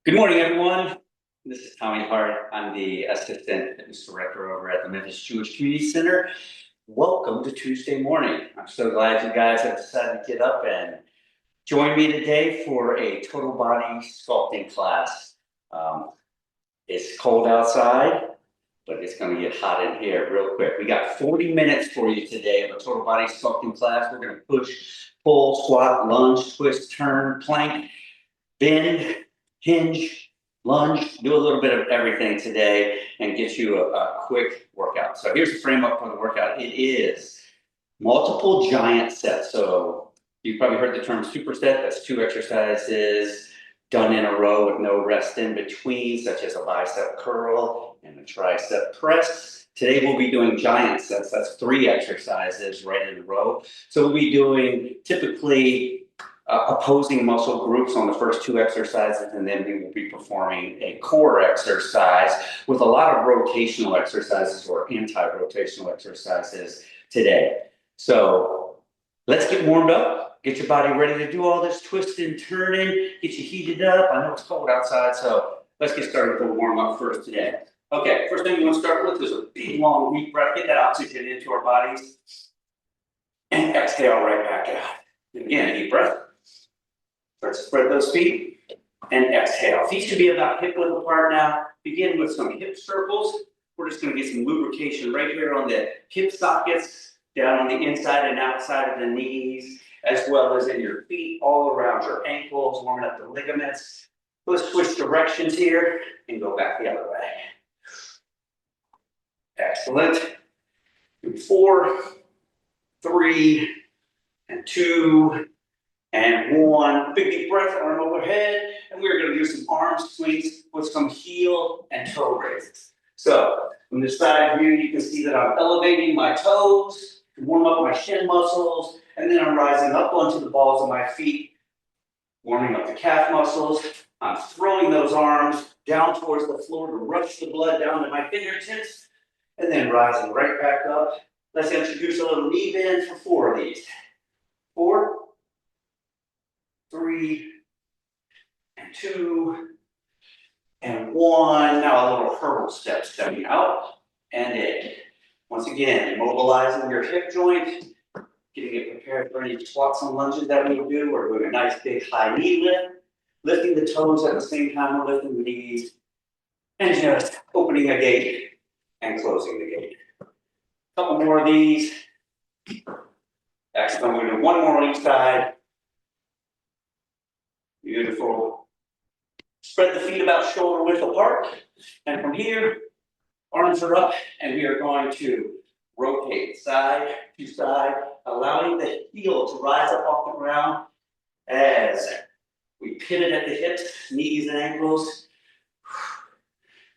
Good morning, everyone. This is Tommy Hart. I'm the Assistant Fitness Director over at the Memphis Jewish Community Center. Welcome to Tuesday morning. I'm so glad you guys have decided to get up and join me today for a total body sculpting class. It's cold outside, but it's going to get hot in here real quick. We got 40 minutes for you today of a total body sculpting class. We're going to push, pull, squat, lunge, twist, turn, plank, bend, hinge, lunge, do a little bit of everything today and get you a quick workout. So here's the frame up for the workout. It is multiple giant sets. So you've probably heard the term superset. That's 2 exercises done in a row with no rest in between, such as a bicep curl and a tricep press. Today we'll be doing giant sets. That's 3 exercises right in a row. So we'll be doing typically opposing muscle groups on the first 2 exercises, and then we will be performing a core exercise with a lot of rotational exercises or anti-rotational exercises today. So let's get warmed up, get your body ready to do all this twisting, turning, get you heated up. I know it's cold outside, so let's get started with a warm up first today. Okay, first thing we want to start with is a big, long, deep breath. Get that oxygen into our bodies and exhale right back out. And again, deep breath. Start to spread those feet and exhale. Feet should be about hip width apart now. Begin with some hip circles. We're just going to get some lubrication right here on the hip sockets, down on the inside and outside of the knees, as well as in your feet, all around your ankles, warming up the ligaments. Let's switch directions here and go back the other way. Excellent. 4, 3, and 2, and 1. Big deep breath, arm overhead, and we're going to do some arm swings with some heel and toe raises. So from the side view, you can see that I'm elevating my toes to warm up my shin muscles, and then I'm rising up onto the balls of my feet, warming up the calf muscles. I'm throwing those arms down towards the floor to rush the blood down to my fingertips, and then rising right back up. Let's introduce a little knee bend for 4 of these. 4, 3, and 2, and 1. Now a little hurdle step, stepping out and in. Once again, mobilizing your hip joint, getting it prepared for any squats and lunges that we do. We're doing a nice big high knee lift, lifting the toes at the same time we're lifting the knees, and just opening a gate and closing the gate. A couple more of these. Excellent. We're going to do 1 more on each side. Beautiful. Spread the feet about shoulder width apart. And from here, arms are up, and we are going to rotate side to side, allowing the heel to rise up off the ground as we pivot at the hips, knees, and ankles.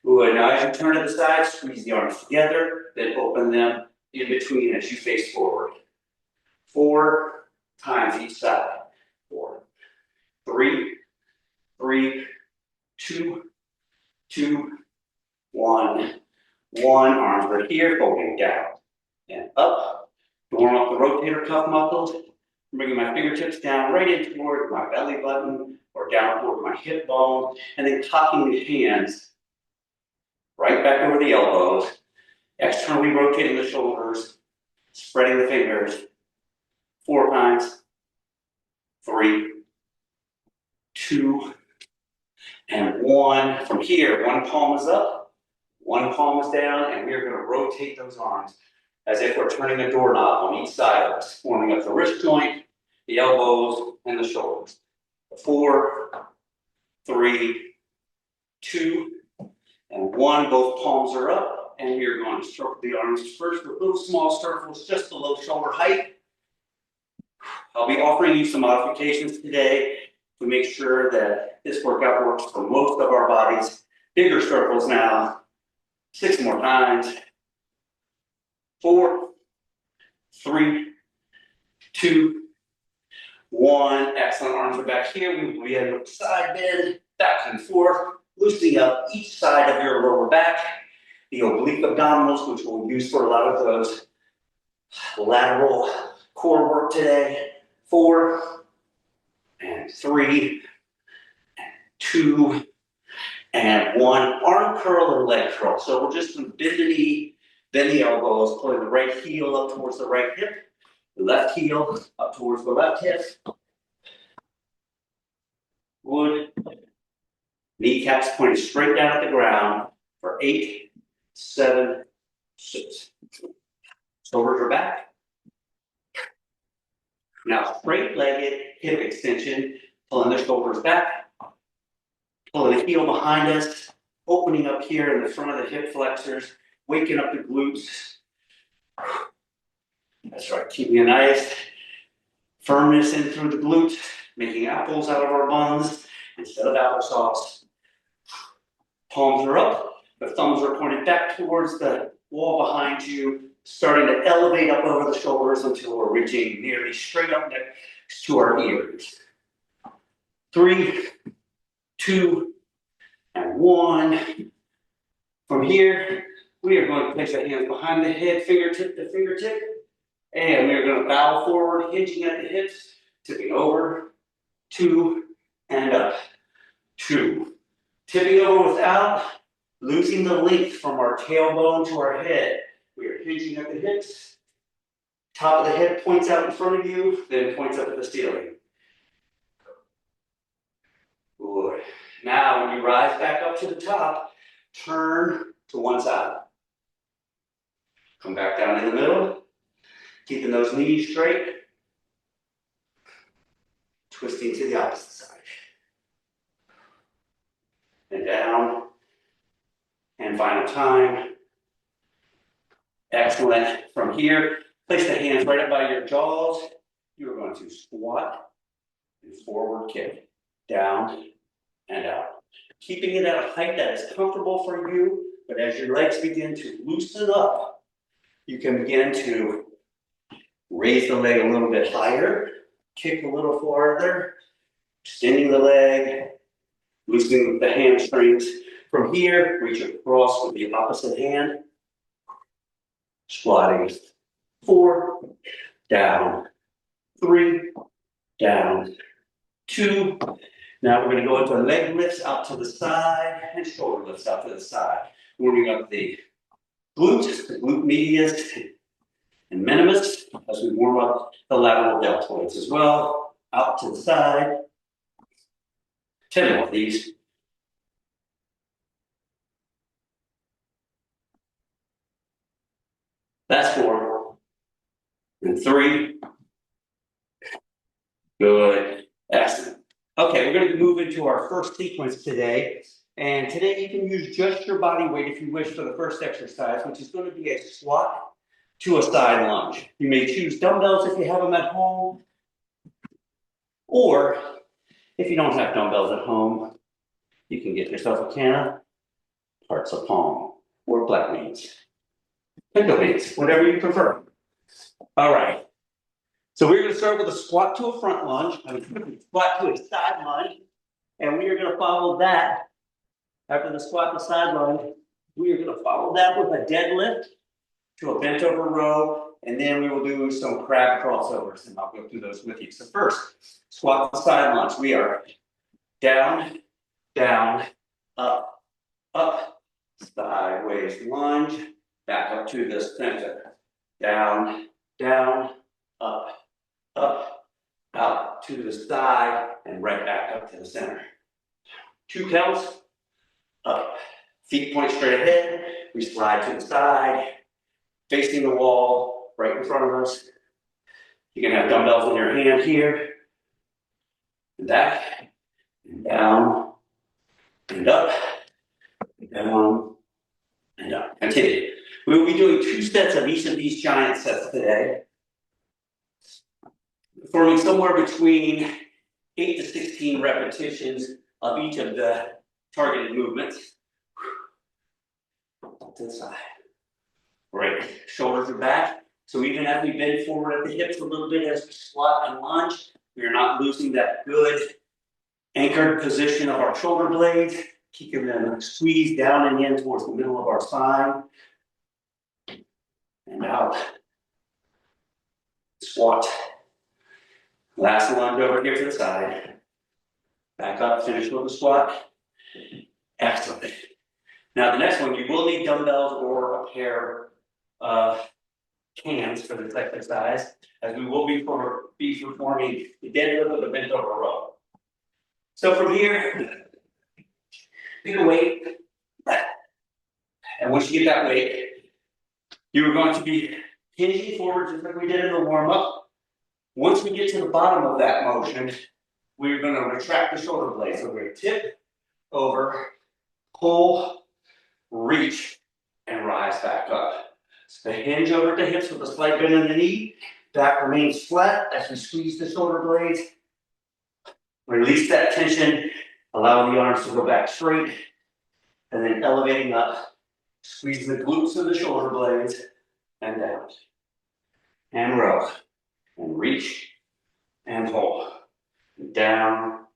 Good. Now, as you turn to the side, squeeze the arms together, then open them in between as you face forward. 4 times each side. 4, 3, 3, 2, 2, 1, 1. Arms right here, folding down and up. Warm up the rotator cuff muscles. Bringing my fingertips down right in toward my belly button or down toward my hip bone, and then cocking the hands right back over the elbows, externally rotating the shoulders, spreading the fingers. 4 times. 3, 2, and 1. From here, 1 palm is up, 1 palm is down, and we are going to rotate those arms as if we're turning a doorknob on each side of us, warming up the wrist joint, the elbows, and the shoulders. 4, 3, 2, and 1. Both palms are up, and we are going to circle the arms first with little small circles just below shoulder height. I'll be offering you some modifications today to make sure that this workout works for most of our bodies. Bigger circles now. 6 more times. 4, 3, 2, 1. Excellent. Arms are back here. We will be in a side bend, back and forth, loosening up each side of your lower back, the oblique abdominals, which we'll use for a lot of those lateral core work today. 4, and 3, and 2, and one arm curl or leg curl. So we're just going to bend the knee, bend the elbows, pulling the right heel up towards the right hip, the left heel up towards the left hip. Good. Kneecaps pointing straight down at the ground for 8, 7, 6. Shoulders are back. Now straight-legged hip extension, pulling the shoulders back, pulling the heel behind us, opening up here in the front of the hip flexors, waking up the glutes. That's right, keeping a nice firmness in through the glutes, making apples out of our buns instead of applesauce. Palms are up, the thumbs are pointed back towards the wall behind you, starting to elevate up over the shoulders until we're reaching nearly straight up next to our ears. 3, 2, and 1. From here, we are going to place our hands behind the head, fingertip to fingertip, and we are going to bow forward, hinging at the hips, tipping over, 2, and up, 2. Tipping over without losing the length from our tailbone to our head. We are hinging at the hips. Top of the head points out in front of you, then points up at the ceiling. Good. Now, when you rise back up to the top, turn to one side. Come back down in the middle, keeping those knees straight. Twisting to the opposite side. And down. And final time. Excellent. From here, place the hands right up by your jaws. You are going to squat and forward kick. Down and out. Keeping it at a height that is comfortable for you, but as your legs begin to loosen up, you can begin to raise the leg a little bit higher, kick a little farther, extending the leg, loosening the hamstrings. From here, reach across with the opposite hand, squatting. 4, down, 3, down, 2. Now we're going to go into leg lifts out to the side and shoulder lifts out to the side. Warming up the glutes, the glute medius and minimus, as we warm up the lateral deltoids as well. Out to the side. 10 more of these. That's 4. And 3. Good. Excellent. Okay, we're going to move into our first sequence today. And today you can use just your body weight if you wish for the first exercise, which is going to be a squat to a side lunge. You may choose dumbbells if you have them at home. Or if you don't have dumbbells at home, you can get yourself a can of parts of palm or black beans, pinto beans, whatever you prefer. All right. So we're going to start with a squat to a front lunge, squat to a side lunge, and we are going to follow that. After the squat to side lunge, we are going to follow that with a deadlift to a bent over row, and then we will do some crab crossovers, and I'll go through those with you. So first, squat to side lunge. We are down, down, up, up, sideways lunge, back up to the center. Down, down, up, up, out to the side, and right back up to the center. 2 counts, up. Feet point straight ahead. We slide to the side, facing the wall, right in front of us. You can have dumbbells in your hand here, and back, and down, and up, and down, and up. Continue. We will be doing 2 sets of each of these giant sets today, performing somewhere between 8 to 16 repetitions of each of the targeted movements. To the side. Great. Shoulders are back. So even as we bend forward at the hips a little bit as we squat and lunge, we are not losing that good anchored position of our shoulder blades, keeping them squeezed down and in towards the middle of our spine. And out. Squat. Last lunge over here to the side. Back up, finish with the squat. Excellent. Now the next one, you will need dumbbells or a pair of cans for this exercise, as we will be performing the deadlift with a bent over row. So from here, pick a weight, and once you get that weight, you are going to be hinging forward just like we did in the warm-up. Once we get to the bottom of that motion, we're going to retract the shoulder blades. So we're going to tip over, pull, reach, and rise back up. So the hinge over the hips with a slight bend in the knee. Back remains flat as we squeeze the shoulder blades. Release that tension, allow the arms to go back straight, and then elevating up. Squeeze the glutes of the shoulder blades and down. And row. And reach and pull. Down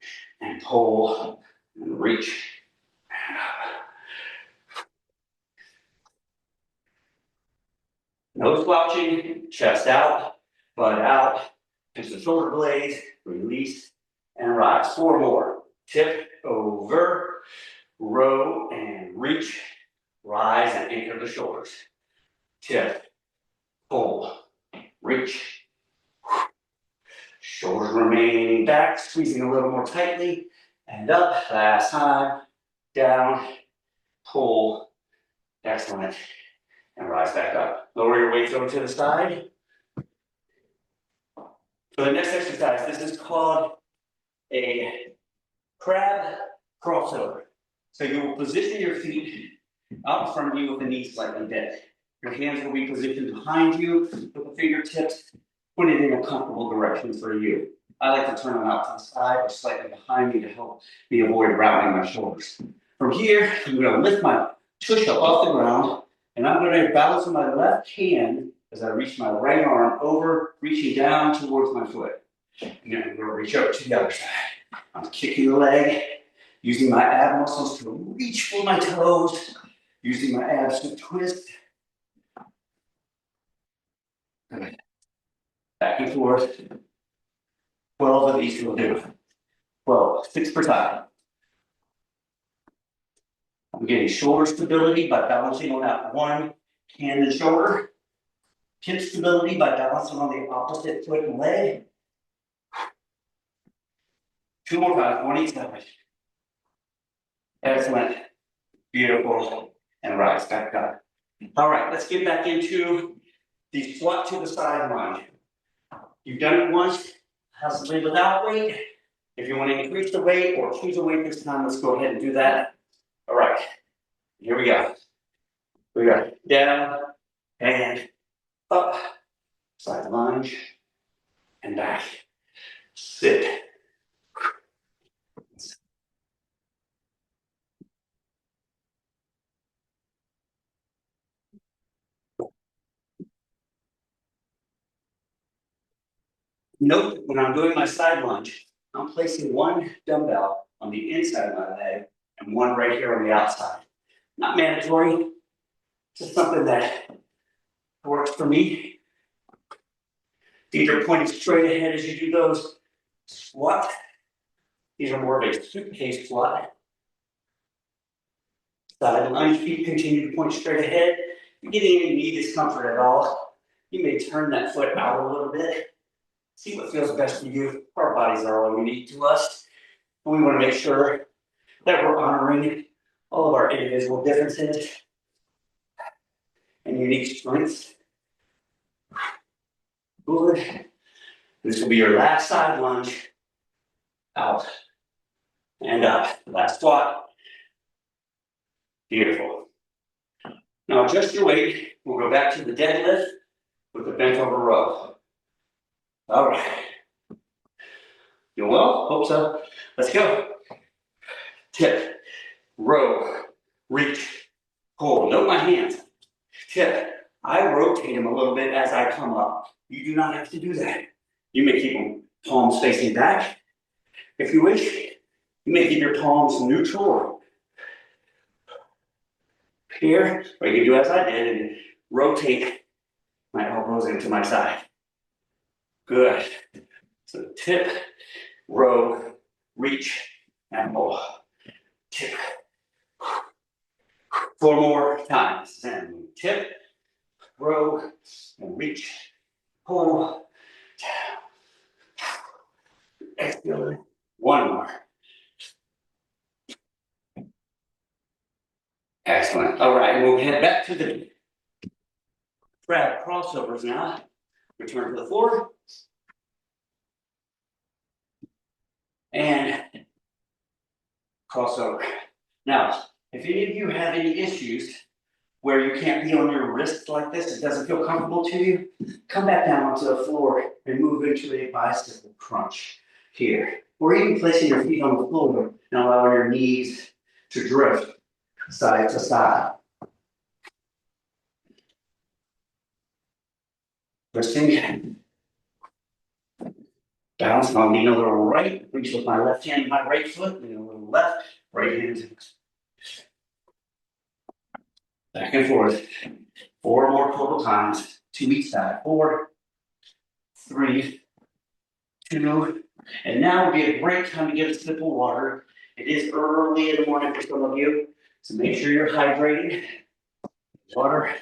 and pull and reach and up. No slouching, chest out, butt out, pinch the shoulder blades, release and rise. 4 more. Tip over, row and reach, rise and anchor the shoulders. Tip, pull, reach. Shoulders remaining back, squeezing a little more tightly, and up. Last time, down, pull, excellent, and rise back up. Lower your weights over to the side. For the next exercise, this is called a crab crossover. So you will position your feet out in front of you with the knees slightly bent. Your hands will be positioned behind you with the fingertips pointed in a comfortable direction for you. I like to turn them out to the side or slightly behind me to help me avoid rounding my shoulders. From here, I'm going to lift my tush up off the ground, and I'm going to balance on my left hand as I reach my right arm over, reaching down towards my foot. And then I'm going to reach over to the other side. I'm kicking the leg, using my ab muscles to reach for my toes, using my abs to twist. Back and forth. 12 of these will do. 12, 6 per time. I'm getting shoulder stability by balancing on that one hand and shoulder. Hip stability by balancing on the opposite foot and leg. 2 more times, on each side. Excellent. Beautiful. And rise back up. All right, let's get back into the squat to the side lunge. You've done it once, possibly without weight. If you want to increase the weight or choose a weight this time, let's go ahead and do that. All right, here we go. We go down and up, side lunge, and back. Sit. Note when I'm doing my side lunge, I'm placing one dumbbell on the inside of my leg and one right here on the outside. Not mandatory, just something that works for me. Feet are pointing straight ahead as you do those squats. These are more of a suitcase squat. Side lunge, feet continue to point straight ahead. If you're getting any knee discomfort at all, you may turn that foot out a little bit. See what feels best for you. Our bodies are all unique to us. And we want to make sure that we're honoring all of our individual differences and unique strengths. Good. This will be your last side lunge. Out and up. Last squat. Beautiful. Now adjust your weight. We'll go back to the deadlift with the bent over row. All right. You well? Hope so. Let's go. Tip, row, reach, pull. Note my hands. Tip. I rotate them a little bit as I come up. You do not have to do that. You may keep them palms facing back. If you wish, you may keep your palms neutral here, or you can do as I did and rotate my elbows into my side. Good. So tip, row, reach, and pull. Tip, 4 more times. And tip, row, and reach, pull, down. Exhale. 1 more. Excellent. All right, we'll head back to the grab crossovers now. Return to the floor. And crossover. Now, if any of you have any issues where you can't be on your wrist like this, it doesn't feel comfortable to you, come back down onto the floor and move into a bicycle crunch here. Or even placing your feet on the floor and allowing your knees to drift side to side. Twisting. Bounce, and I'll lean a little right, reach with my left hand and my right foot, lean a little left, right hand. Back and forth. 4 more total times, 2 each side. 4, 3, 2, and now will be a great time to get a sip of water. It is early in the morning for some of you, so make sure you're hydrated. Water.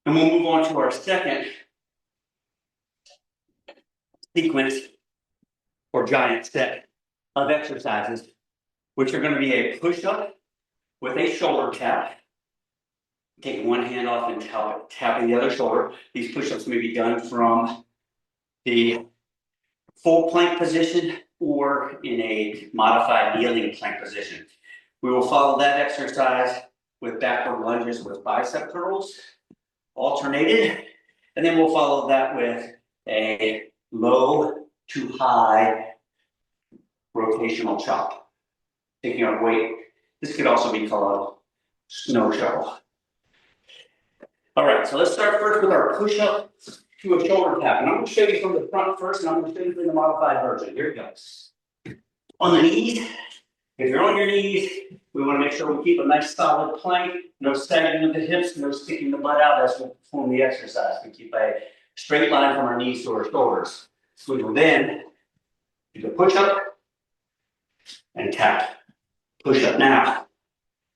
And we'll move on to our second sequence or giant set of exercises, which are going to be a push-up with a shoulder tap. Taking one hand off and tapping the other shoulder. These push-ups may be done from the full plank position or in a modified kneeling plank position. We will follow that exercise with backward lunges with bicep curls, alternated, and then we'll follow that with a low to high rotational chop. Taking up weight. This could also be called snow shovel. All right, so let's start first with our push-up to a shoulder tap. And I'm going to show you from the front first, and I'm going to show you from the modified version. Here it goes. On the knees, if you're on your knees, we want to make sure we keep a nice solid plank, no sagging of the hips, no sticking the butt out as we perform the exercise. We keep a straight line from our knees to our shoulders. So we will then do the push-up and tap. Push-up now.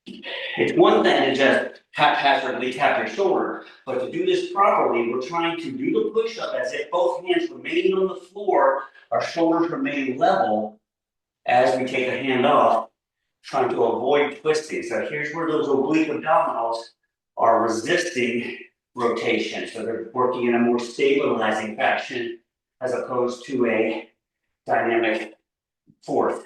It's one thing to just haphazardly tap your shoulder, but to do this properly, we're trying to do the push-up as if both hands remain on the floor, our shoulders remain level as we take a hand off, trying to avoid twisting. So here's where those oblique abdominals are resisting rotation. So they're working in a more stabilizing fashion as opposed to a dynamic fourth.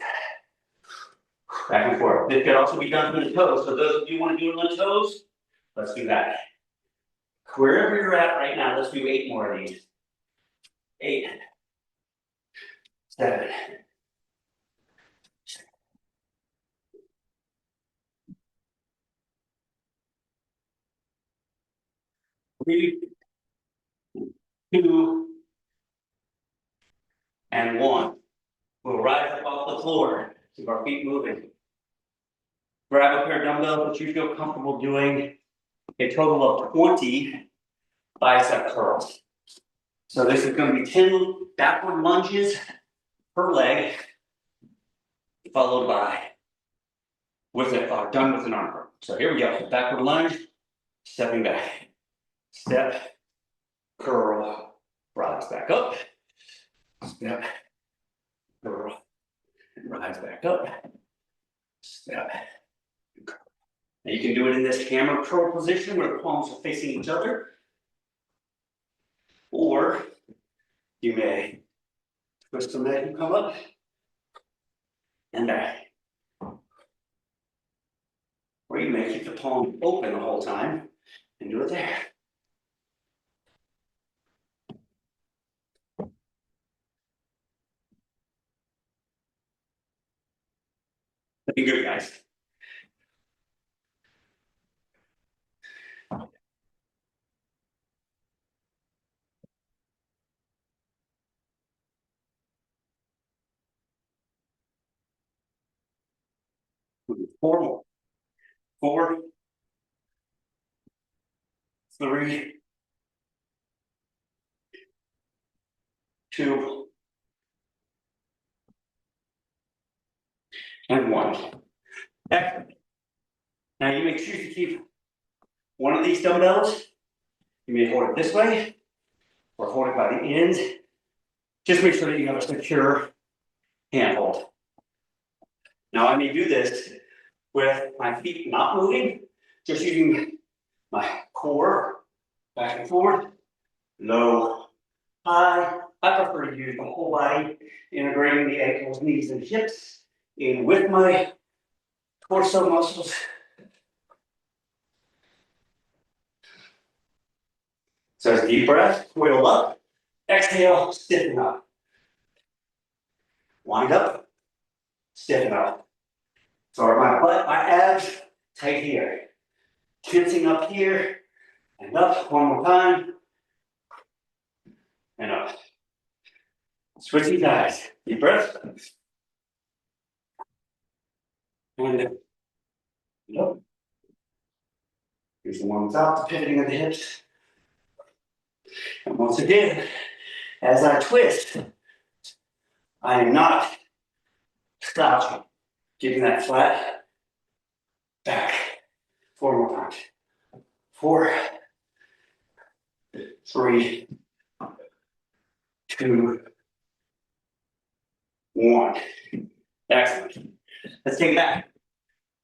Back and forth. This could also be done from the toes. So those of you who want to do it on the toes, let's do that. Wherever you're at right now, let's do 8 more of these. 8, 7, 3, 2, and 1. We'll rise up off the floor. Keep our feet moving. Grab a pair of dumbbells that you feel comfortable doing a total of 20 bicep curls. So this is going to be 10 backward lunges per leg, followed by done with an arm curl. So here we go. Backward lunge, stepping back. Step, curl, rise back up. Step, curl, and rise back up. Step. And you can do it in this hammer curl position where the palms are facing each other. Or you may twist them as you come up and back. Or you may keep the palm open the whole time and do it there. Looking good, guys. Four more. 4, 3, 2, and 1. Excellent. Now you may choose to keep one of these dumbbells. You may hold it this way or hold it by the end. Just make sure that you have a secure handhold. Now I may do this with my feet not moving, just using my core back and forth, low, high. I prefer to use the whole body, integrating the ankles, knees, and hips in with my torso muscles. So it's a deep breath, wheel up, exhale, stiffen up. Wind up, stiffen up. So my butt, my abs, tight here. Tensing up here, and up, one more time, and up. Switching sides, deep breath. And up. Here's the one without the pivoting of the hips. And once again, as I twist, I am not slouching, keeping that flat back. 4 more times. 4, 3, 2, 1. Excellent. Let's take it back.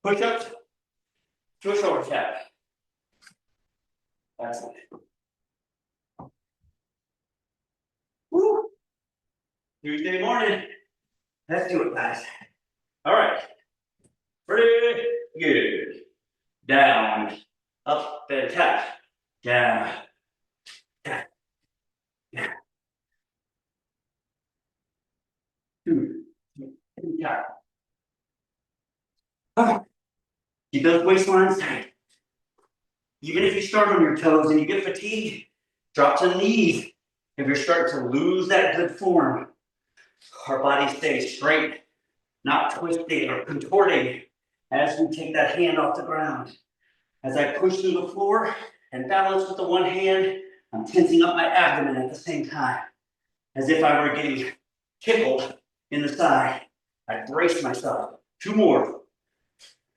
Push ups to a shoulder tap. Excellent. Woo. Tuesday morning. Let's do it, guys. All right. Pretty good. Down, up, then tap. Down, tap. Down. 2, 3, tap. Okay. Keep those waistlines tight. Even if you start on your toes and you get fatigued, drop to the knees. If you're starting to lose that good form, our body stays straight, not twisting or contorting as we take that hand off the ground. As I push through the floor and balance with the one hand, I'm tensing up my abdomen at the same time, as if I were getting tickled in the side. I brace myself. 2 more.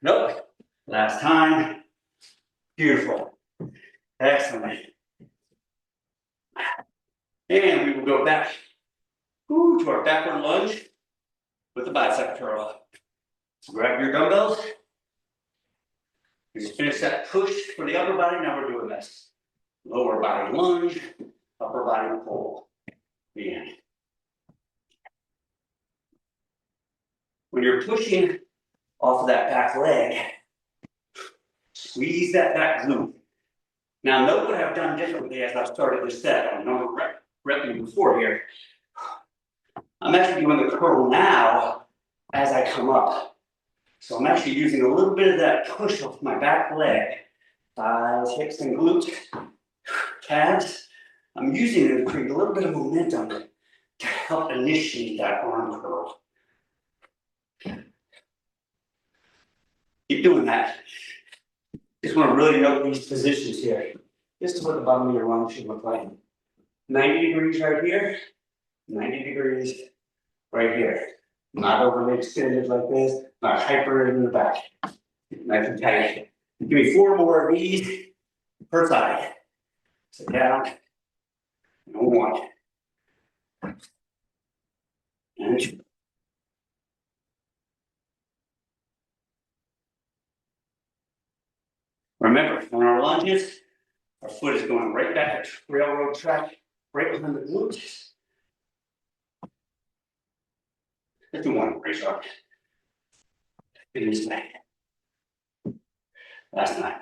Nope. Last time. Beautiful. Excellent. And we will go back to our backward lunge with the bicep curl. So grab your dumbbells. We just finished that push for the upper body. Now we're doing this. Lower body lunge, upper body pull. The end. When you're pushing off of that back leg, squeeze that back glute. Now note what I've done differently as I've started this set. I know repping before here. I'm actually doing the curl now as I come up. So I'm actually using a little bit of that push off my back leg, thighs, hips, and glutes, calves. I'm using it to create a little bit of momentum to help initiate that arm curl. Keep doing that. Just want to really note these positions here. This is what the bottom of your lung should look like. 90 degrees right here, 90 degrees right here. Not overly extended like this, not hyper in the back. Nice and tight. Give me 4 more of these per side. Sit down. And 1. And 2. Remember, on our lunges, our foot is going right back at railroad track, right behind the glutes. Let's do 1 raise up. Finish that. Last time.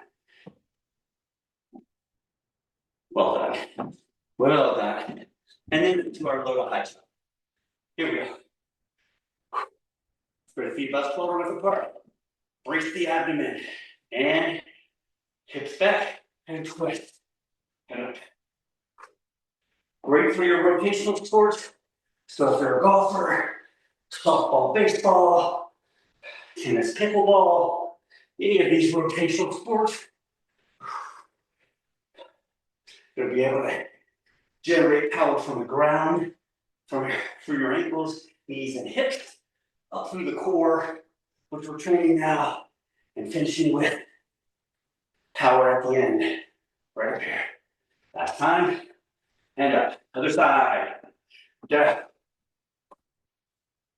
Well done. Well done. And then to our low to high jump. Here we go. Spread the feet bust forward with apart. Brace the abdomen. And hips back and twist. And up. Great for your rotational sports. So if you're a golfer, softball, baseball, tennis, pickleball, any of these rotational sports, you'll be able to generate power from the ground, through your ankles, knees, and hips, up through the core, which we're training now, and finishing with Power at the end. Right up here. Last time. And up. Other side. Down.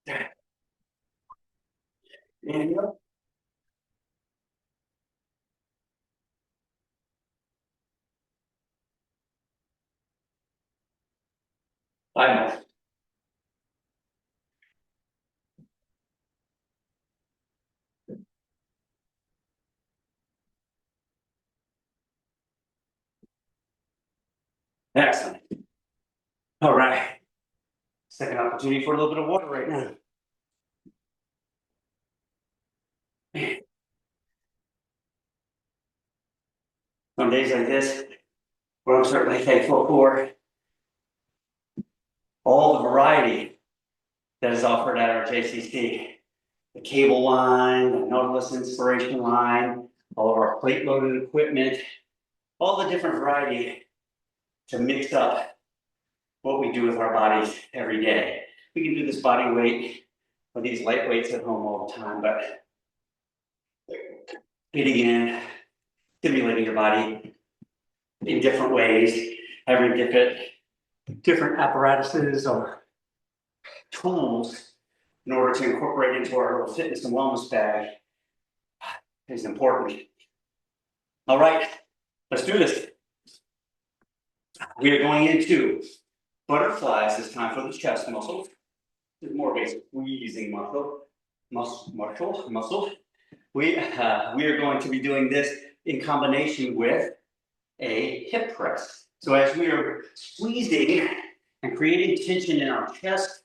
Down. And up. Five more. Excellent. All right. Second opportunity for a little bit of water right now. On days like this, where I'm certainly thankful for all the variety that is offered at our JCC. The cable line, the Nautilus inspiration line, all of our plate loaded equipment, all the different variety to mix up what we do with our bodies every day. We can do this body weight or these light weights at home all the time, but fitting in, stimulating your body in different ways, having different apparatuses or tools in order to incorporate into our little fitness and wellness bag is important. All right, let's do this. We are going into butterflies this time for the chest muscles. There's more of a squeezing muscle. We are going to be doing this in combination with a hip press. So as we are squeezing and creating tension in our chest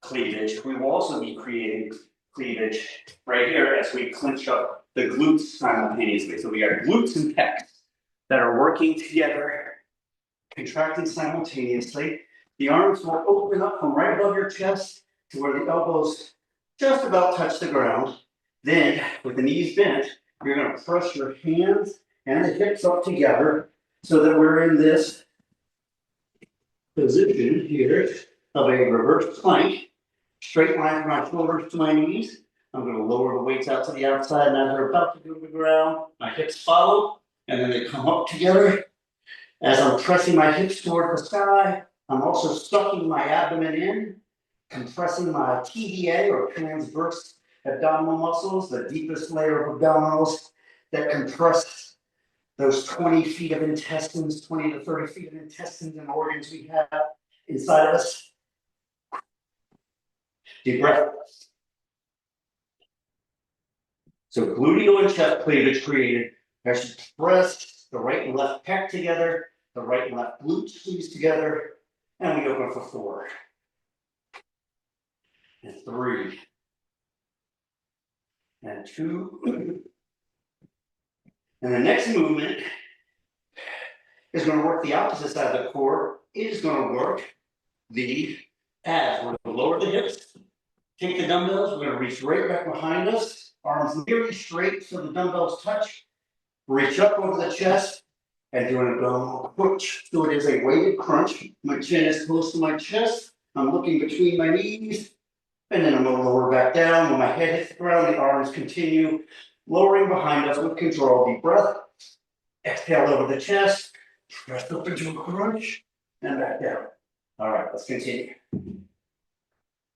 cleavage, we will also be creating cleavage right here as we clench up the glutes simultaneously. So we got glutes and pecs that are working together, contracting simultaneously. The arms will open up from right above your chest to where the elbows just about touch the ground. Then, with the knees bent, you're going to press your hands and the hips up together so that we're in this position here of a reverse plank. Straight line from my shoulders to my knees. I'm going to lower the weights out to the outside, and as they're about to go to the ground, my hips follow, and then they come up together. As I'm pressing my hips toward the sky, I'm also sucking my abdomen in, compressing my TDA or transverse abdominal muscles, the deepest layer of abdominals that compress those 20 feet of intestines, 20 to 30 feet of intestines and organs we have inside of us. Deep breath. So gluteal and chest cleavage created. I should press the right and left pec together, the right and left glute squeeze together, and we open for 4. And 3. And 2. And the next movement is going to work the opposite side of the core. It is going to work the abs. We're going to lower the hips, take the dumbbells, we're going to reach right back behind us, arms nearly straight so the dumbbells touch, reach up over the chest, and do an abdominal crunch. So it is a weighted crunch. My chin is close to my chest. I'm looking between my knees, and then I'm going to lower back down. When my head hits the ground, the arms continue lowering behind us with control. Deep breath. Exhale over the chest. Press up into a crunch, and back down. All right, let's continue.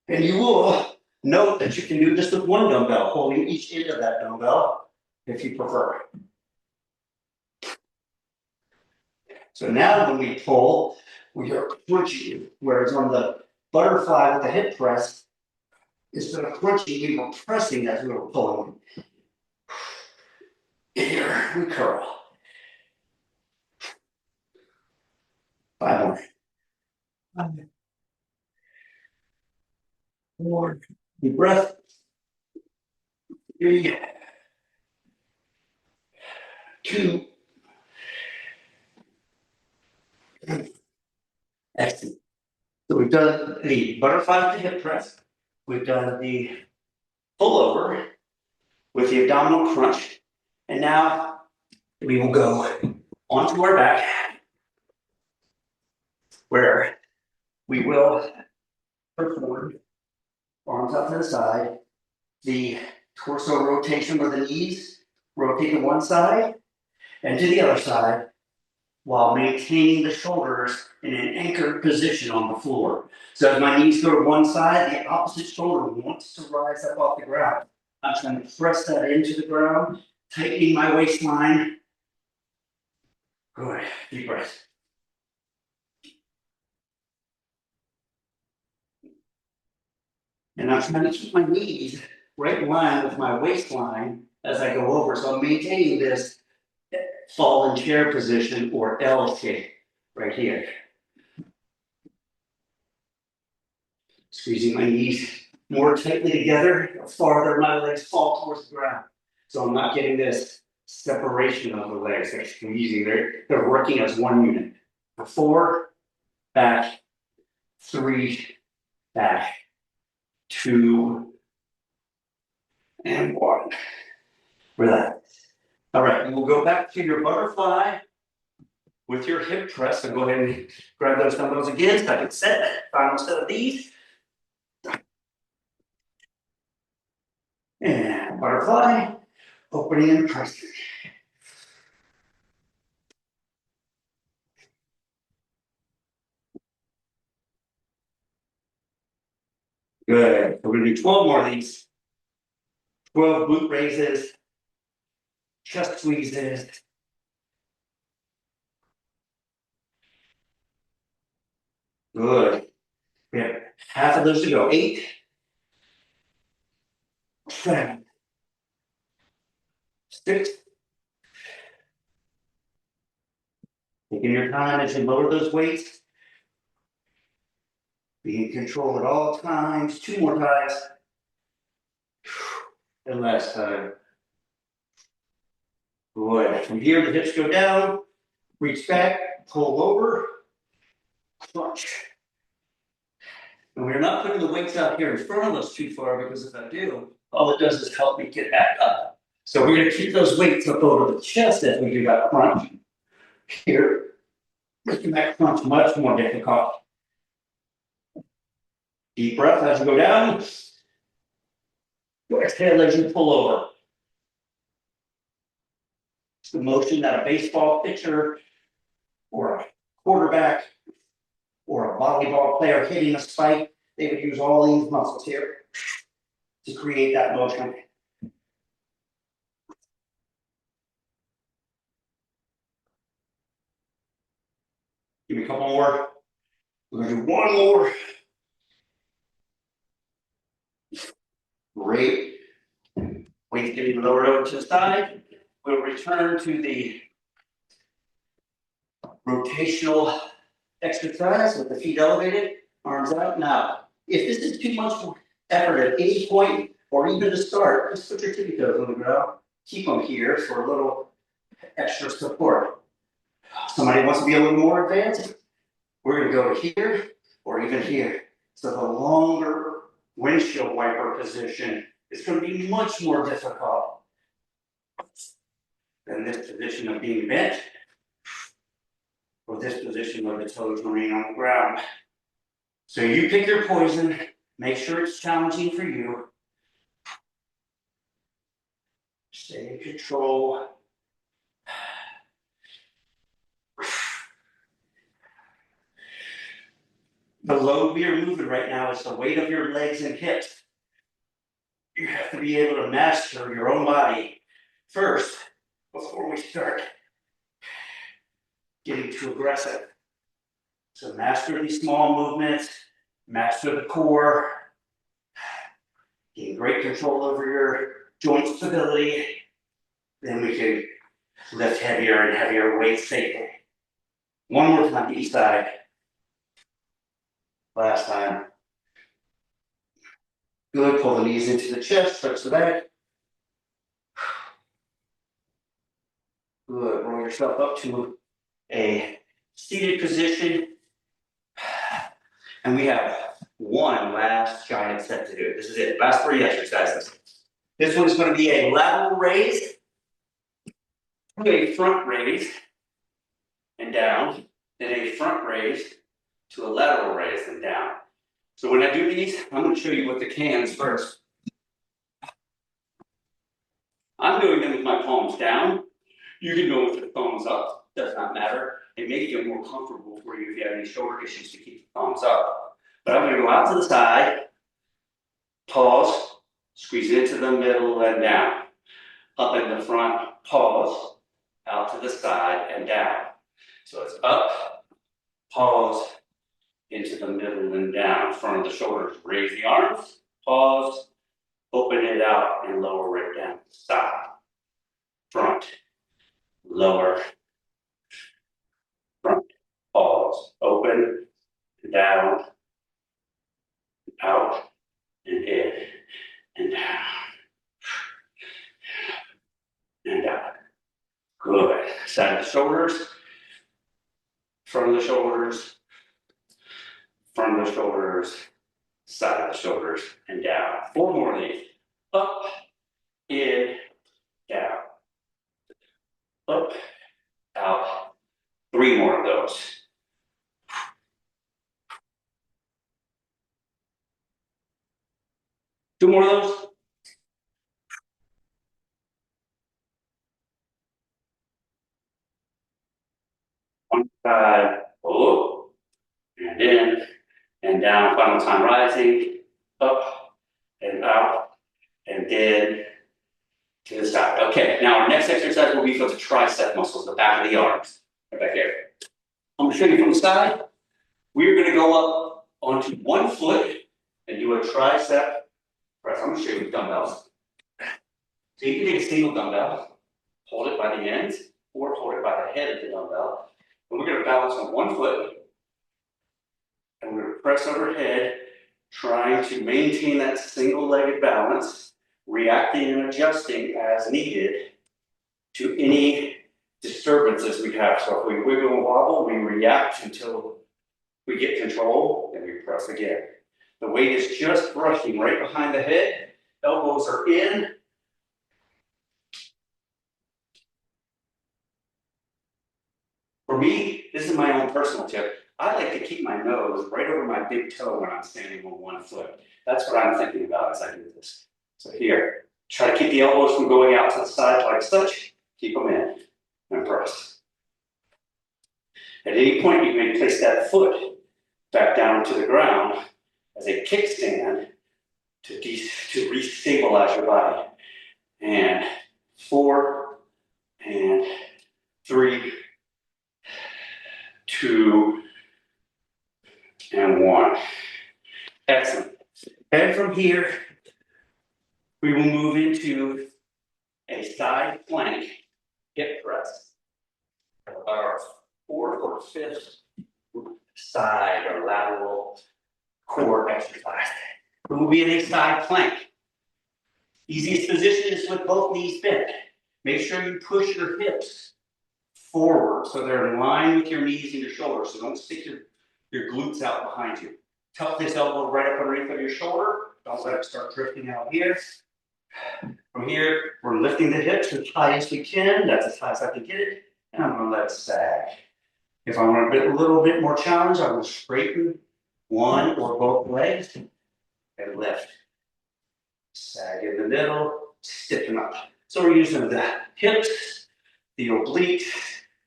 And you will note that you can do this with one dumbbell, holding each end of that dumbbell if you prefer. So now when we pull, we are crunching, whereas on the butterfly with the hip press, instead of crunching, we were pressing as we were pulling. Here we curl. 5 more. 5, 4. Deep breath. 3, 2. Excellent. So we've done the butterfly with the hip press. We've done the pullover with the abdominal crunch. And now we will go onto our back, where we will perform arms out to the side, the torso rotation where the knees rotate to one side, and to the other side, while maintaining the shoulders in an anchored position on the floor. So as my knees go to one side, the opposite shoulder wants to rise up off the ground. I'm trying to press that into the ground, tightening my waistline. Good, deep breath. And I'm trying to keep my knees right in line with my waistline as I go over. So I'm maintaining this fallen chair position or L shape right here. Squeezing my knees more tightly together, the farther my legs fall towards the ground. So I'm not getting this separation of the legs. They're squeezing, they're working as one unit. 4, back, 3, back, 2, and 1. Relax. All right, and we'll go back to your butterfly with your hip press. So go ahead and grab those dumbbells again. Second set, final set of these. And butterfly, opening and pressing. Good. We're going to do 12 more of these. 12 glute raises, chest squeezes. Good. We have half of those to go. 8, 7, 6. Taking your time as you lower those weights. Be in control at all times. 2 more times. And last time. Good. From here, the hips go down. Reach back, pull over, crunch. And we're not putting the weights out here in front of us too far, because if I do, all it does is help me get back up. So we're going to keep those weights up over the chest as we do that crunch. Here, making that crunch much more difficult. Deep breath as you go down. Exhale as you pull over. It's the motion that a baseball pitcher or a quarterback or a volleyball player hitting a spike, they would use all these muscles here to create that motion. Give me a couple more. We're going to do one more. Great. Weight getting lowered over to the side. We'll return to the rotational exercise with the feet elevated, arms out. Now, if this is too much effort at any point or even to start, just put your tippy toes on the ground. Keep them here for a little extra support. Somebody wants to be a little more advanced, we're going to go to here or even here. So the longer windshield wiper position is going to be much more difficult than this position of being bent or this position where the toes remain on the ground. So you pick your poison, make sure it's challenging for you. Stay in control. The load we are moving right now is the weight of your legs and hips. You have to be able to master your own body first before we start getting too aggressive. So master these small movements, master the core, gain great control over your joint stability. Then we can lift heavier and heavier weights safely. One more time to each side. Last time. Good, pull the knees into the chest, stretch the back. Good, roll yourself up to a seated position. And we have one last giant set to do. This is it, last 3 exercises. This one is going to be a lateral raise, to a front raise, and down, then a front raise, to a lateral raise and down. So when I do these, I'm going to show you what the cans first. I'm doing them with my palms down, You can go with the thumbs up, does not matter. It may get more comfortable for you if you have any shoulder issues to keep the thumbs up. But I'm gonna go out to the side, pause, squeeze into the middle and down. Up in the front, pause, out to the side and down. So it's up, pause, into the middle and down. Front of the shoulders, raise the arms, pause, open it out and lower it down. Stop, front, lower, front, pause, open, down, out, and in, and down, and out. Good. Side of the shoulders, front of the shoulders, front of the shoulders, side of the shoulders, and down. 4 more of these. Up, in, down. Up, out. 3 more of those. Two more of those. One side, oh, and in, and down. Final time rising, up, and out, and in, to the side. Okay, now our next exercise will be for the tricep muscles, the back of the arms. Right back here. I'm gonna show you from the side. We're gonna go up onto one foot and do a tricep press. I'm gonna show you with dumbbells. So you can take a single dumbbell, hold it by the ends, or hold it by the head of the dumbbell. And we're gonna balance on one foot, and we're gonna press overhead, trying to maintain that single-legged balance, reacting and adjusting as needed to any disturbances we have. So if we wiggle and wobble, we react until we get control, and we press again. The weight is just brushing right behind the head. Elbows are in. For me, this is my own personal tip. I like to keep my nose right over my big toe when I'm standing on one foot. That's what I'm thinking about as I do this. So here, try to keep the elbows from going out to the side like such. Keep them in and press. At any point, you may place that foot back down to the ground as a kickstand to re-stabilize your body. And 4, and 3, 2, and 1. Excellent. And from here, we will move into a side plank hip press. About our 4th or 5th side or lateral core exercise. We will be in a side plank. Easiest position is with both knees bent. Make sure you push your hips forward so they're in line with your knees and your shoulders. So don't stick your glutes out behind you. Tuck this elbow right up underneath of your shoulder. Don't let it start drifting out here. From here, we're lifting the hips as high as we can. That's as high as I can get it. And I'm going to let it sag. If I want a little bit more challenge, I will straighten one or both legs and lift. Sag in the middle, stiffen up. So we're using the hips, the obliques,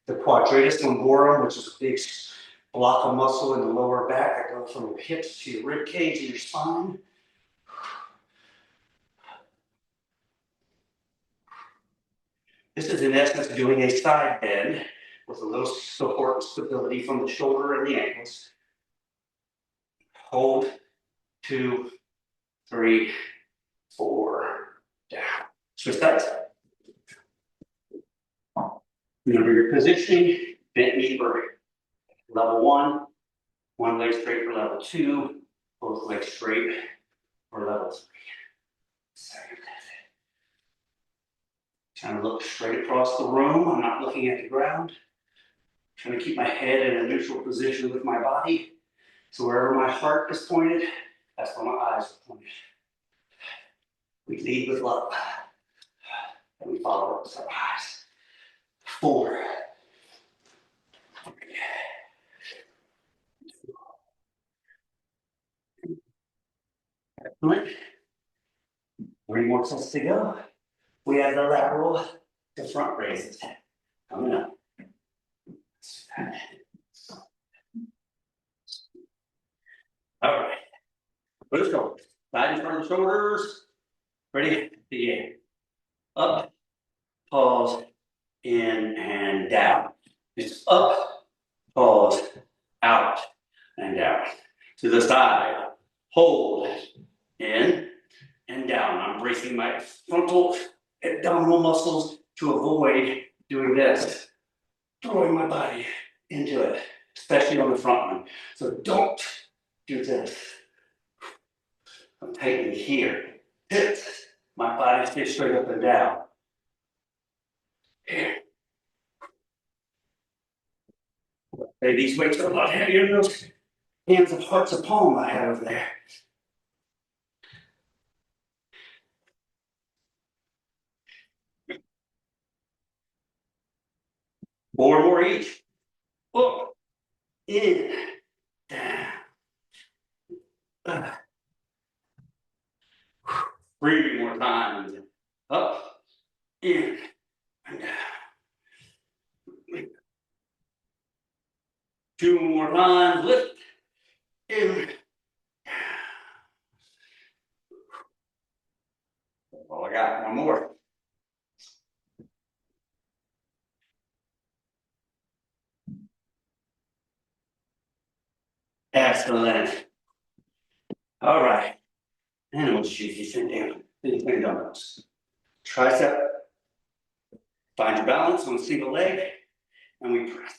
the quadratus lumborum, which is a big block of muscle in the lower back that goes from your hips to your rib cage and your spine. This is in essence doing a side bend with a little support and stability from the shoulder and the ankles. Hold, 2, 3, 4, down. Switch sides. Remember your positioning, bent knee for level 1, one leg straight for level 2, both legs straight for level 3. Second. Trying to look straight across the room. I'm not looking at the ground. Trying to keep my head in a neutral position with my body. So wherever my heart is pointed, that's where my eyes are pointed. We lead with love. And we follow up with our eyes. 4. 3. 2. Excellent. 3 more sets to go. We have the lateral to front raises. Coming up. All right. Let's go. Side in front of the shoulders. Ready? Begin. Up, pause, in and down. It's up, pause, out and down. To the side. Hold, in and down. I'm bracing my frontal abdominal muscles to avoid doing this. Throwing my body into it, especially on the front one. So don't do this. I'm tightening here. This. My body stays straight up and down. Here. Hey, these weights are a lot heavier than those hands of hearts of palm I had over there. Four more each. Up, in, down. 3 more times. Up, in, and down. 2 more times. Lift, in. That's all I got. One more. Excellent. All right. And I want you to sit down. Then dumbbells. Tricep. Find your balance on a single leg. And we press.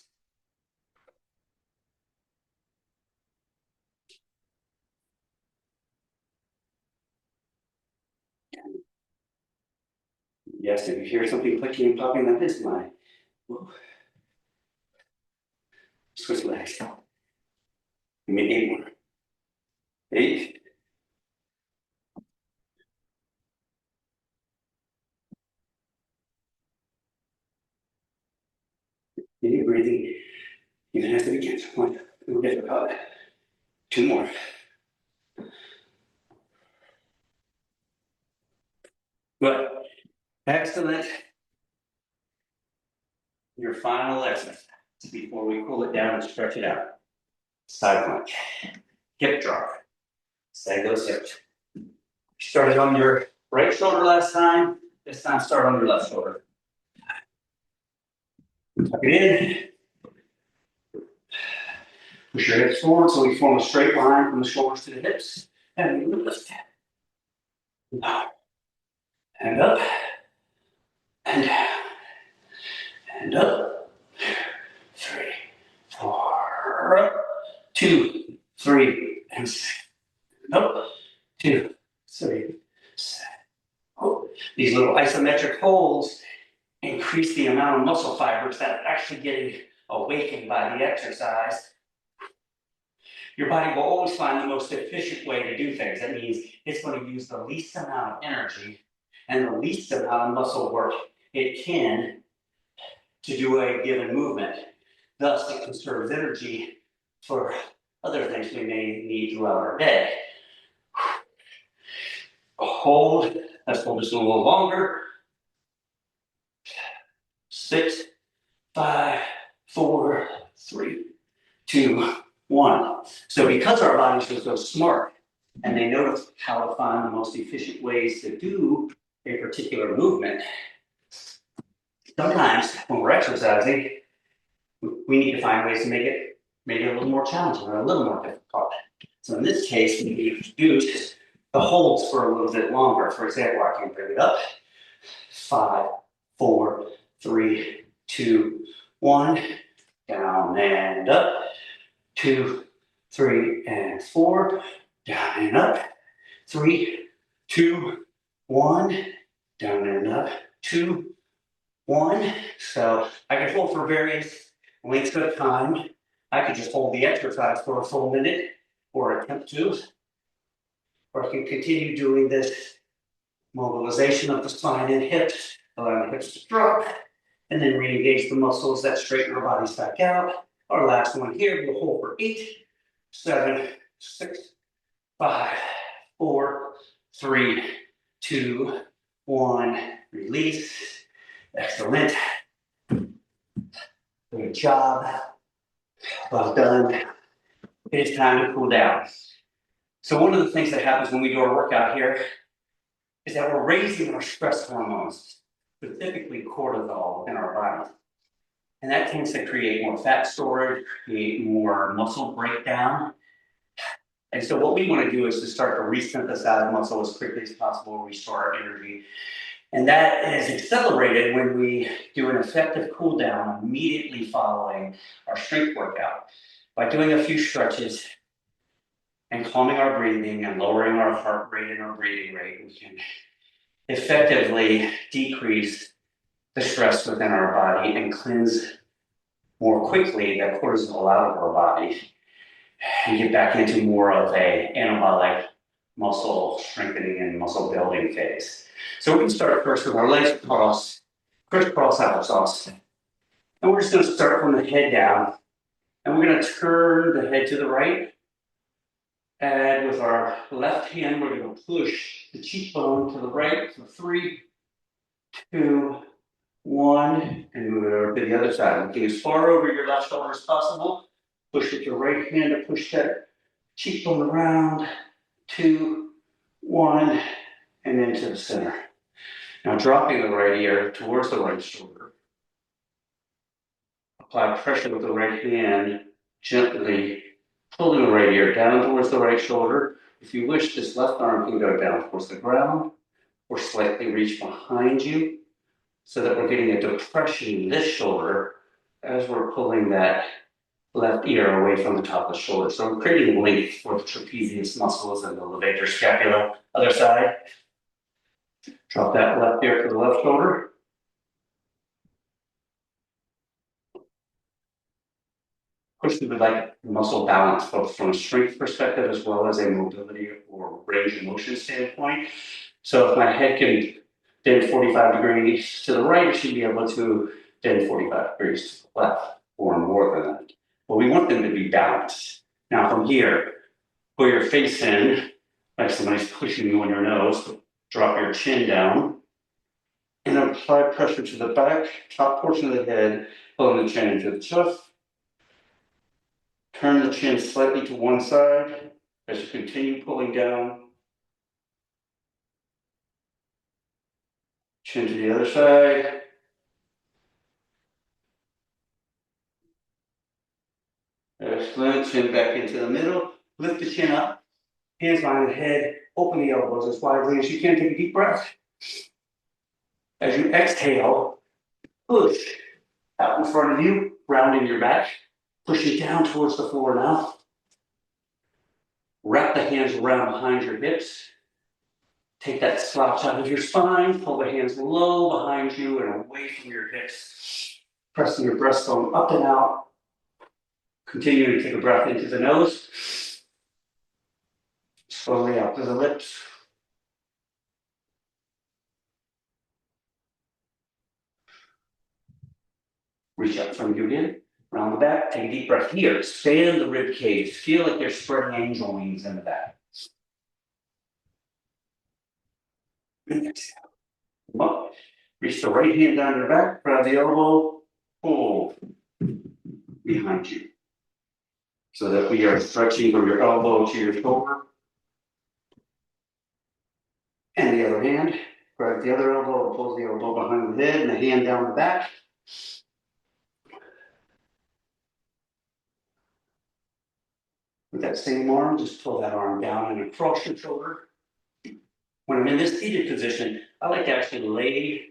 Yes, if you hear something clicking and popping, that is my. Whoa. Switch legs. Give me 8 more. 8. Deep breathing. Even has to begin. One. We'll get about 2 more. Good. Excellent. Your final exercise before we cool it down and stretch it out. Side plank. Hip drop. Sag those hips. You started on your right shoulder last time. This time start on your left shoulder. Tuck it in. Push your hips forward so we form a straight line from the shoulders to the hips. And we lift. Up. And up. And down. And up. 3, 4. 2, 3, and 6. Up. 2, 3, 7. Oh. These little isometric holds increase the amount of muscle fibers that are actually getting awakened by the exercise. Your body will always find the most efficient way to do things. That means it's going to use the least amount of energy and the least amount of muscle work it can to do a given movement. Thus, it conserves energy for other things we may need throughout our day. Hold. Let's hold this a little longer. 6, 5, 4, 3, 2, 1. So because our bodies are so smart and they know how to find the most efficient ways to do a particular movement, sometimes when we're exercising, we need to find ways to make it maybe a little more challenging or a little more difficult. So in this case, we introduce the holds for a little bit longer. For example, I can bring it up. 5, 4, 3, 2, 1. Down and up. 2, 3, and 4. Down and up. 3, 2, 1. Down and up. 2, 1. So I can hold for various lengths of time. I could just hold the exercise for a full minute or attempt to. Or I can continue doing this mobilization of the spine and hips, allowing the hips to drop, and then re-engage the muscles that straighten our bodies back out. Our last one here, we'll hold for 8, 7, 6, 5, 4, 3, 2, 1. Release. Excellent. Good job. Well done. It is time to cool down. So one of the things that happens when we do our workout here is that we're raising our stress hormones, specifically cortisol in our body. And that tends to create more fat storage, create more muscle breakdown. And so what we want to do is to start to resynthesize muscle as quickly as possible, restore our energy. And that is accelerated when we do an effective cool down immediately following our strength workout. By doing a few stretches and calming our breathing and lowering our heart rate and our breathing rate, we can effectively decrease the stress within our body and cleanse more quickly that cortisol out of our body and get back into more of a anabolic muscle strengthening and muscle building phase. So we can start first with our legs crossed, crisscross applesauce. And we're just going to start from the head down. And we're going to turn the head to the right. And with our left hand, we're going to push the cheekbone to the right for 3, 2, 1, and move it over to the other side. Looking as far over your left shoulder as possible. Push with your right hand to push that cheekbone around. 2, 1, and into the center. Now dropping the right ear towards the right shoulder. Apply pressure with the right hand, gently pulling the right ear down towards the right shoulder. If you wish, this left arm can go down towards the ground or slightly reach behind you so that we're getting a depression in this shoulder as we're pulling that left ear away from the top of the shoulder. So we're creating length for the trapezius muscles and the levator scapula. Other side. Drop that left ear to the left shoulder. Push through the like muscle balance, both from a strength perspective as well as a mobility or range of motion standpoint. So if my head can bend 45 degrees to the right, it should be able to bend 45 degrees to the left or more than that. But we want them to be balanced. Now from here, put your face in, like somebody's pushing you on your nose. Drop your chin down and apply pressure to the back, top portion of the head, pulling the chin into the chest. Turn the chin slightly to one side as you continue pulling down. Chin to the other side. Excellent. Chin back into the middle. Lift the chin up. Hands behind the head. Open the elbows as widely as you can. Take a deep breath. As you exhale, push out in front of you, rounding your back. Push it down towards the floor now. Wrap the hands around behind your hips. Take that slouch out of your spine. Pull the hands low behind you and away from your hips. Pressing your breastbone up and out. Continue to take a breath into the nose. Slowly out to the lips. Reach out from you again. Round the back. Take a deep breath here. Expand the rib cage. Feel like you're spreading angel wings in the back. And exhale. Come up. Reach the right hand down your back. Grab the elbow. Pull behind you. So that we are stretching from your elbow to your shoulder. And the other hand. Grab the other elbow. Pull the elbow behind the head and the hand down the back. With that same arm, just pull that arm down and across your shoulder. When I'm in this seated position, I like to actually lay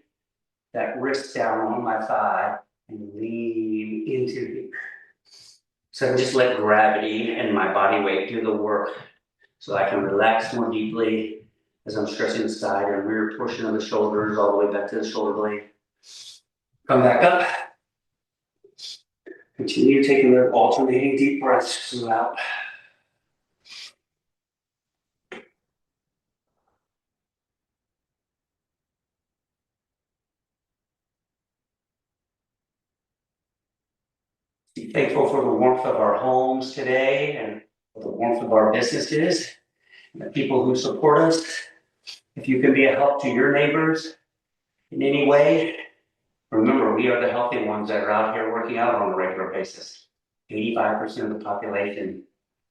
that wrist down on my thigh and lean into here. So I just let gravity and my body weight do the work so I can relax more deeply as I'm stretching the side and rear portion of the shoulders all the way back to the shoulder blade. Come back up. Continue taking the alternating deep breaths throughout. Be thankful for the warmth of our homes today and for the warmth of our businesses and the people who support us. If you can be a help to your neighbors in any way, remember Remember, we are the healthy ones that are out here working out on a regular basis. 85% of the population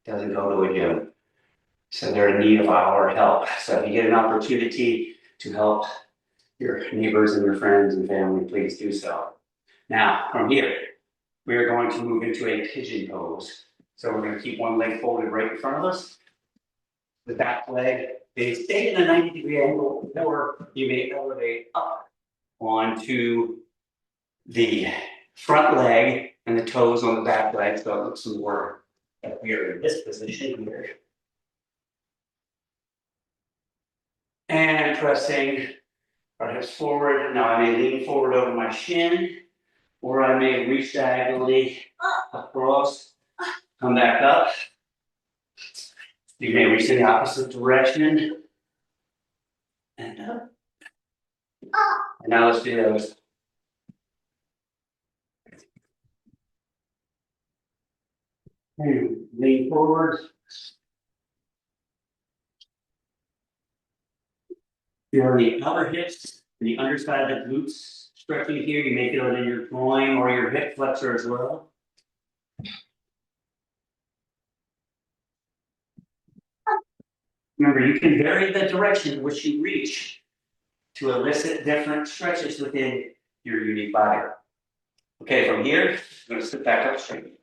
doesn't go to a gym. So they're in need of our help. So if you get an opportunity to help your neighbors and your friends and family, please do so. Now, from here, we are going to move into a pigeon pose. So we're going to keep one leg folded right in front of us. The back leg is stay in a 90-degree angle, or you may elevate up onto the front leg and the toes on the back leg. So it looks more like we are in this position here. And pressing our hips forward. Now I may lean forward over my shin, or I may reach diagonally across, come back up. You may reach in the opposite direction. And up. And now let's do those. And lean forward. Feel the outer hips and the underside of the glutes stretching here. You may feel it in your groin or your hip flexor as well. Remember, you can vary the direction in which you reach to elicit different stretches within your unique body. Okay, from here, I'm going to sit back up straight.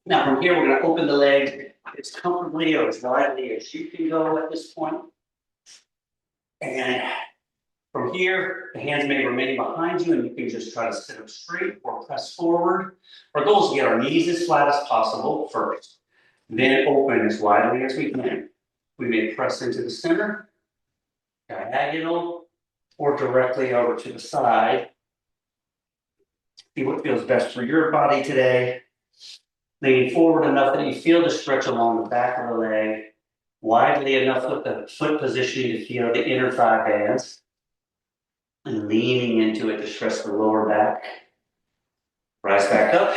Now, from here, we're going to open the leg as comfortably or as widely as you can go at this point. And from here, the hands may remain behind you, and you can just try to sit up straight or press forward. Our goal is to get our knees as flat as possible first, then open as widely as we can. We may press into the center, diagonal, or directly over to the side. See what feels best for your body today. Leaning forward enough that you feel the stretch along the back of the leg, widely enough with the foot positioning to feel the inner thigh bands, and leaning into it to stress the lower back. Rise back up,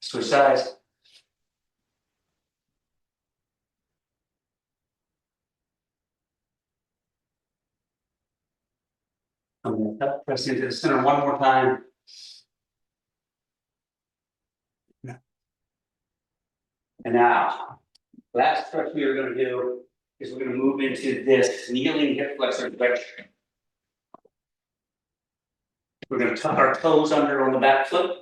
switch sides. Come back up, press into the center one more time. And now, last stretch we are going to do is we're going to move into this kneeling hip flexor stretch. We're going to tuck our toes under on the back foot.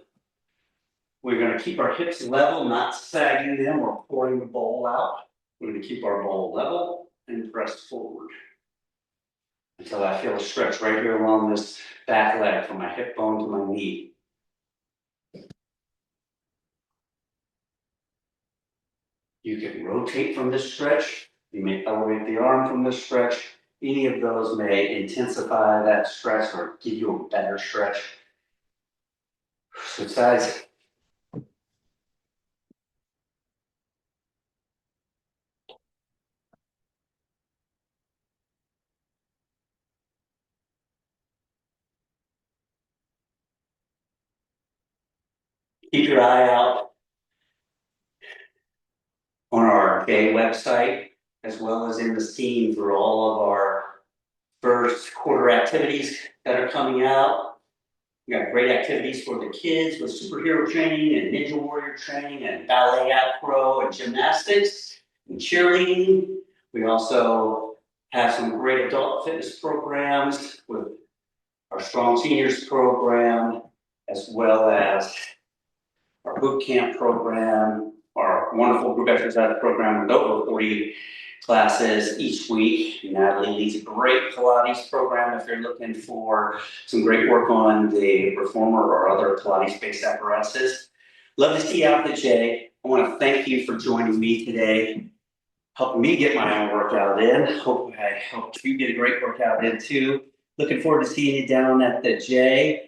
We're going to keep our hips level, not sagging them or pouring the bowl out. We're going to keep our bowl level and press forward until I feel a stretch right here along this back leg from my hip bone to my knee. You can rotate from this stretch. You may elevate the arm from this stretch. Any of those may intensify that stretch or give you a better stretch. Switch sides. Keep your eye out on our J website, as well as in the scene for all of our first quarter activities that are coming out. We got great activities for the kids with superhero training and ninja warrior training and ballet acro and gymnastics and cheerleading. We also have some great adult fitness programs with our Strong Seniors program, as well as our boot camp program, our wonderful group exercise program with over 40 classes each week. Natalie leads a great Pilates program if you're looking for some great work on the reformer or other Pilates-based apparatuses. Love to see you out at the J. I want to thank you for joining me today, helping me get my own workout in. Hope I helped you get a great workout in too. Looking forward to seeing you down at the J.